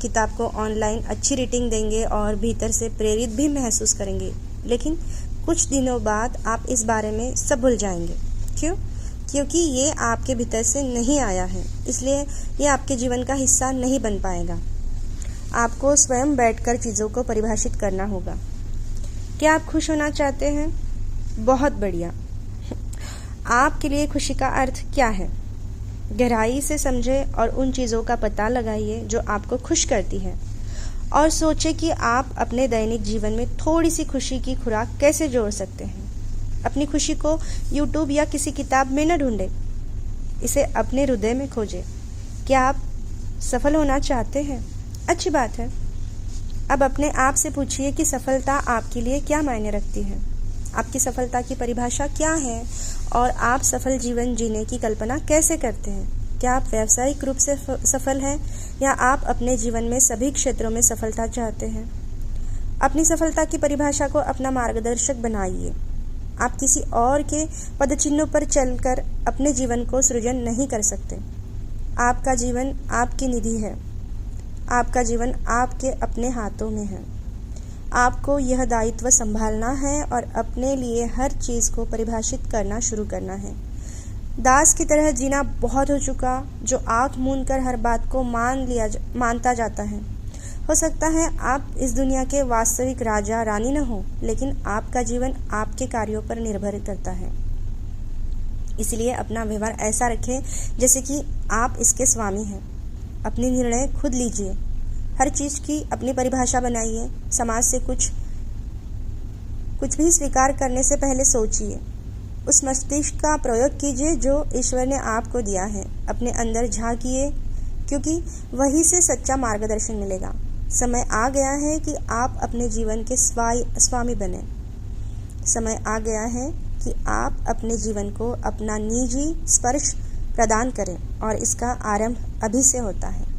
किताब को ऑनलाइन अच्छी रेटिंग देंगे और भीतर से प्रेरित भी महसूस करेंगे, लेकिन कुछ दिनों बाद आप इस बारे में सब भूल जाएंगे। क्यों? क्योंकि ये आपके भीतर से नहीं आया है, इसलिए ये आपके जीवन का हिस्सा नहीं बन पाएगा। आपको स्वयं बैठकर चीज़ों को परिभाषित करना होगा। क्या आप खुश होना चाहते हैं? बहुत बढ़िया। आपके लिए खुशी का अर्थ क्या है? गहराई से समझें और उन चीज़ों का पता लगाइए जो आपको खुश करती है, और सोचें कि आप अपने दैनिक जीवन में थोड़ी सी खुशी की खुराक कैसे जोड़ सकते हैं। अपनी खुशी को YouTube या किसी किताब में न ढूंढें, इसे अपने हृदय में खोजें। क्या आप सफल होना चाहते हैं? अच्छी बात है। अब अपने आप से पूछिए कि सफलता आपके लिए क्या मायने रखती है। आपकी सफलता की परिभाषा क्या है और आप सफल जीवन जीने की कल्पना कैसे करते हैं? क्या आप व्यावसायिक रूप से सफल हैं या आप अपने जीवन में सभी क्षेत्रों में सफलता चाहते हैं? अपनी सफलता की परिभाषा को अपना मार्गदर्शक बनाइए। आप किसी और के पदचिन्हों पर चलकर अपने जीवन को सृजन नहीं कर सकते। आपका जीवन आपकी निधि है। आपका जीवन आपके अपने हाथों में है। आपको यह दायित्व संभालना है और अपने लिए हर चीज़ को परिभाषित करना शुरू करना है। दास की तरह जीना बहुत हो चुका, जो आँख मूंद कर हर बात को मानता जाता है। हो सकता है आप इस दुनिया के वास्तविक राजा रानी न हो, लेकिन आपका जीवन आपके कार्यों पर निर्भर करता है। इसलिए अपना व्यवहार ऐसा रखें जैसे कि आप इसके स्वामी हैं। अपनी निर्णय खुद लीजिए। हर चीज़ की अपनी परिभाषा बनाइए। समाज से कुछ भी स्वीकार करने से पहले सोचिए। उस मस्तिष्क का प्रयोग कीजिए जो ईश्वर ने आपको दिया है। अपने अंदर झांकिए, क्योंकि वहीं से सच्चा मार्गदर्शन मिलेगा। समय आ गया है कि आप अपने जीवन के स्वामी बने। समय आ गया है कि आप अपने जीवन को अपना निजी स्पर्श प्रदान करें, और इसका आरंभ अभी से होता है।